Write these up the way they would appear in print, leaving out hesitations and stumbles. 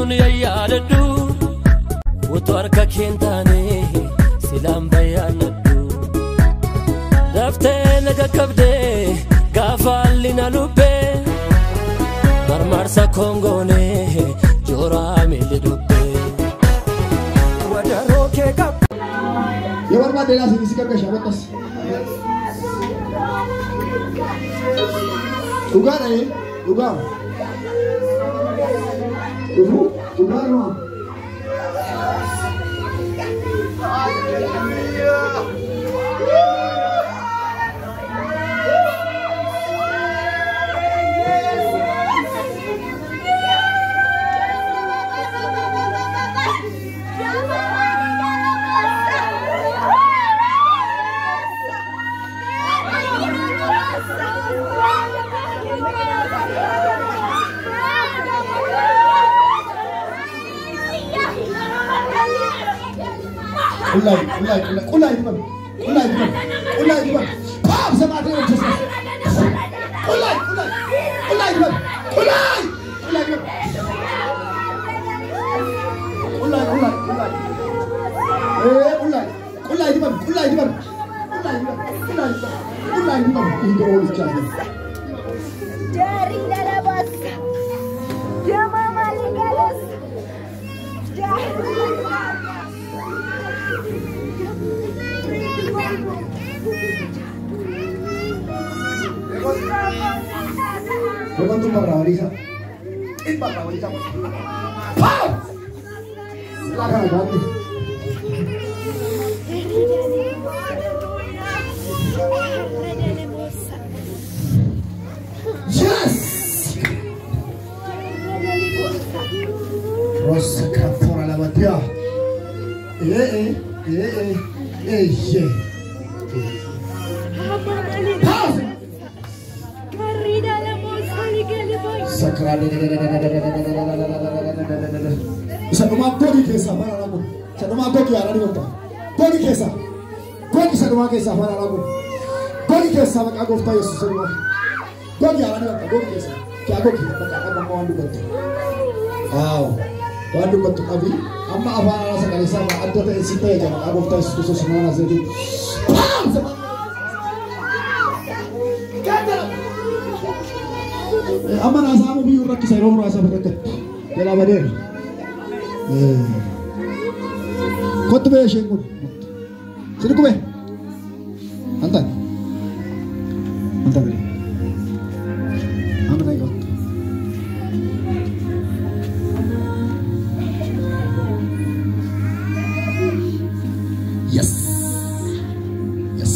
kun yayyadadhu utu harka keentane silaan bayyaanadhu daftee naga qabde gaafallina lubbee marmarsa kongoone joraa miilli dubbee wadaroo kee qab Yawar madela sisi kakak shabatas. Ugar eh, ugar. Ugar mah. Ulai, pam sama dia Jesus. Ulai, itu oleh Tuhan. Dari dalam basa, jama maligalas, Bukan tu marah Risa. Ini marah Risa. Pam. Silakan ganti. Yes. Rosa cantora la batia. Sakrani. Bisa rumah bagi kesa mana lagu? Bisa rumah bagi arah di kota. Bagi kesa. Bagi bisa rumah kesa mana lagu? Bagi kesa mak aku tahu sesuatu. Bagi arah di kota. Bagi kesa. Kaya aku kita tak akan mau andu betul. Wow. Andu betul abi. Amma apa arah sekali sama. Ada tak sita ya mak aku tahu sesuatu semua jadi. Amma nasa mo biyo rakki sa ron rasa berkat. Dela bader. Kottu be shengul. Sini ko be. Antan. Antan be. Amma nay got. Yes. Yes.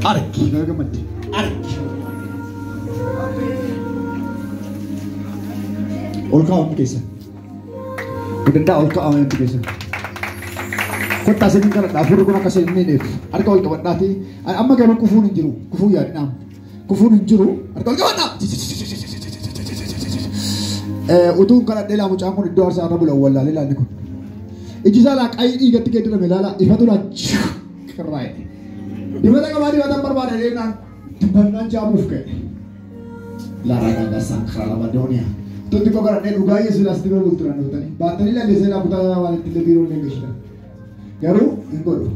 Arki naga mati. Olka on kesa. Udenda olka on kesa. Kota sini kan dapur ko nakasih minit. Arka olka wadati. Amma garo kufu ninjiru. Kufu ya nam. Kufu ninjiru. Arka olka wadna. Utu kana dela mu changu dor sa rabul awwal la niku. Ijizala kai iga tiket na melala ifatula. Kerai. Di mana kemari batang berbada dengan dibanan jamu ke. Larangan dasar Madonia. Tutti kau kan net ugai sudah setiap ulturan itu tadi. Bateri lah desa nak putar awal tidak biru negara. Garu, ingkodo.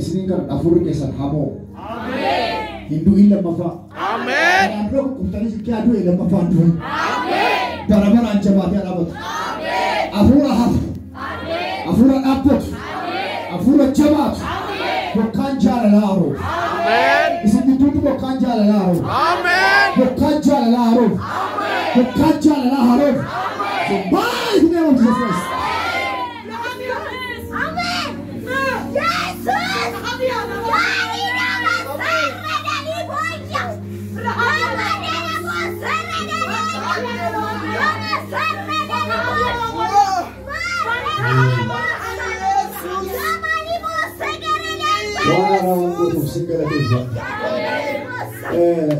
Sini kan afur kesan hamo. Amen. Hindu ilam mafa. Amen. Afur kutani sekian dua ilam mafa dua. Amen. Barabar anca bati alabat. Amen. Afur ahaf. Amen. Afur apot. Amen. Afur jabat. Amen. Bukan jalan laro. Amen. Isi itu bukan jalan laro. Amen. Bukan jalan laro. Bukan jalan laro. By the name of Jesus Christ. Amen. Yesus.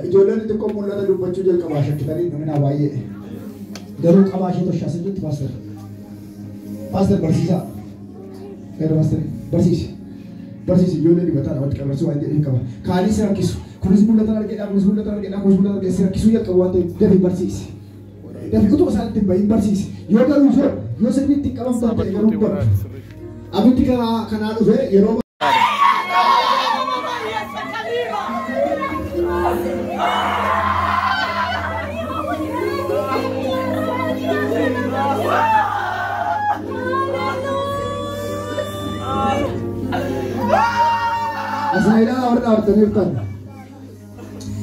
Ijoolleen xixiqqoo mul'ata dubbachuu jalqabaa shakkitanii namni baay'ee garuu qabaa ishee toshaa sirriitti paaster barsiisaa gara paaster barsiise Barsiisi ijoollee dibataa namatti qabarsuu waan jedhee qaba. Kaanis rakkisu. Kunis mul'ata argedha, kunis mul'ata argedha, kunis mul'ata argedha. Rakkisuu jalqabu waan ta'eef dafii barsiisi. Dafii utuma isaanitti hin bahin barsiisi. Yoo garuu yoo sirriitti qabamtu ta'e garuu hin bahu. Abiddi kanaa dhufee yeroo Asailah orang terlibat.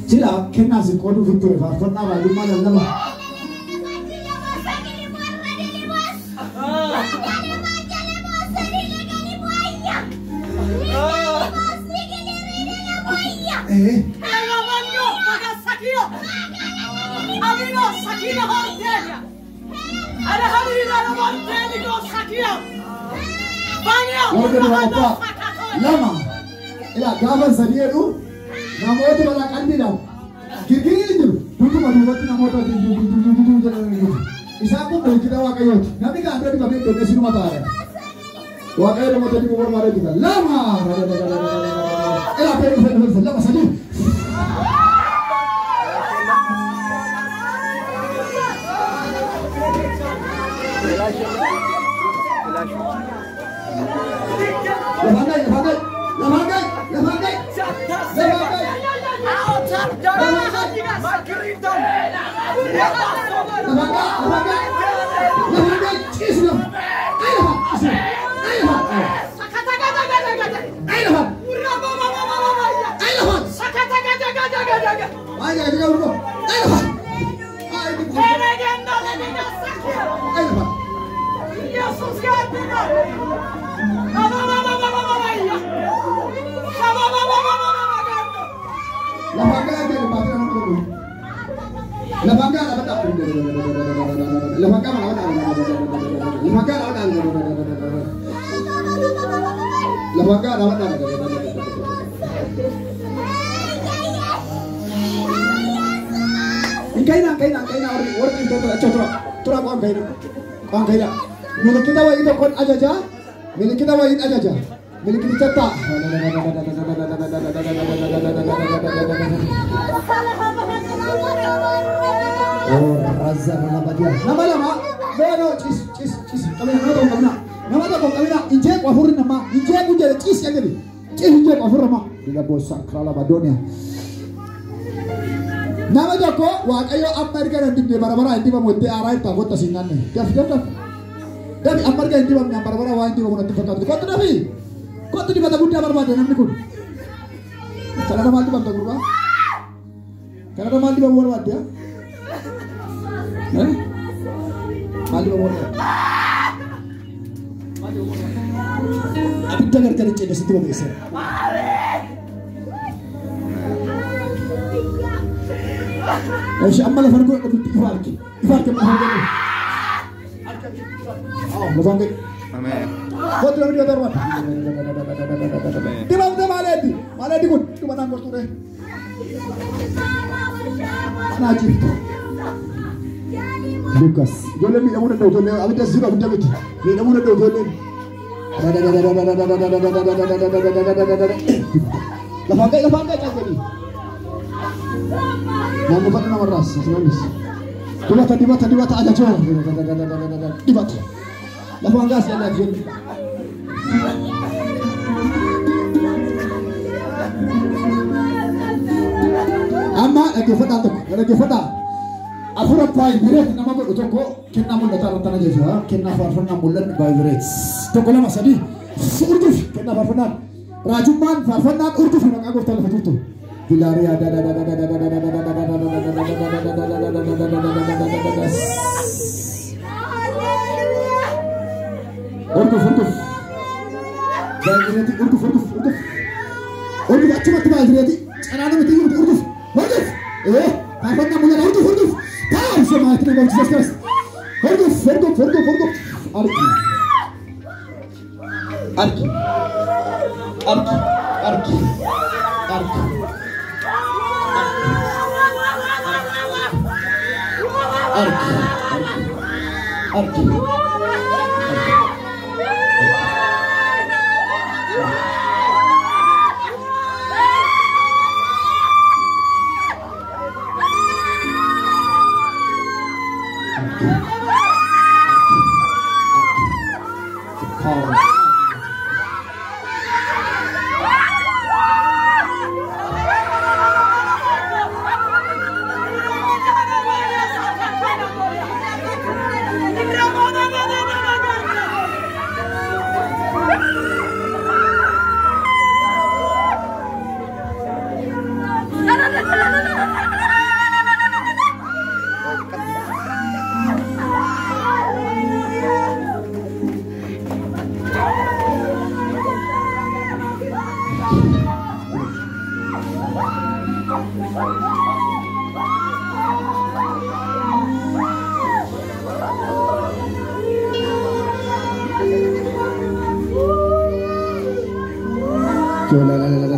Sila kena si kodu fitur farfana baju mana nama. Lama. Ila gaban sadiya du namoota balaa qalbiidhaan girgirii jiru duutuma duubatti namoota isaan kun beekita waaqayyooti namni kan adda dibamee iddoo sinuma taa'e waaqayyo namoota dibuu barbaadee jira lama ila fedhe lama sadii milik kita wajib kon ajaja milik kita wajib ajaja milik kita cetak oh razza nama dia nama no cis kami nama kami injek wafurin nama injek ujar cis ya jadi cis injek wafur nama bila bosak kala badonya nama joko wakayo Amerika nanti di bara-bara inti memuti arai takut tasingan nih daf Tapi Amerika inti bang bara-bara wah inti mau nanti foto kau tu nabi kau tu di mata bunda bara-bara nanti kun kalau ada mati bang tak berubah kalau ada mati bang berubah dia mati bang berubah tapi jangan cari cendera situ bang Isa Aisyah amal lepas aku ifarki mahal oh lepas aku amin kau tu lagi ada apa di mana maledi kun tu mana kau tu deh najib Lukas jole mi amuna do jole abita zira abita beti mi amuna do jole lepas aku jadi Nama apa nama ras? Tiba ada jual. Tiba. Lapan gas ada jual. Amma lagi fata. Afura pai biret nama ko utoko kenna mun datar tanah jasa kenna farfan namulan by biret. Toko lama sadi. Urduf kenna farfan. Rajuman farfan urduf nak aku telepon itu. Bilari ada Urdu cuma tiba Azriyati anak-anak mesti urdu apa namanya urdu tahu semua itu memang jelas urdu arki Yo la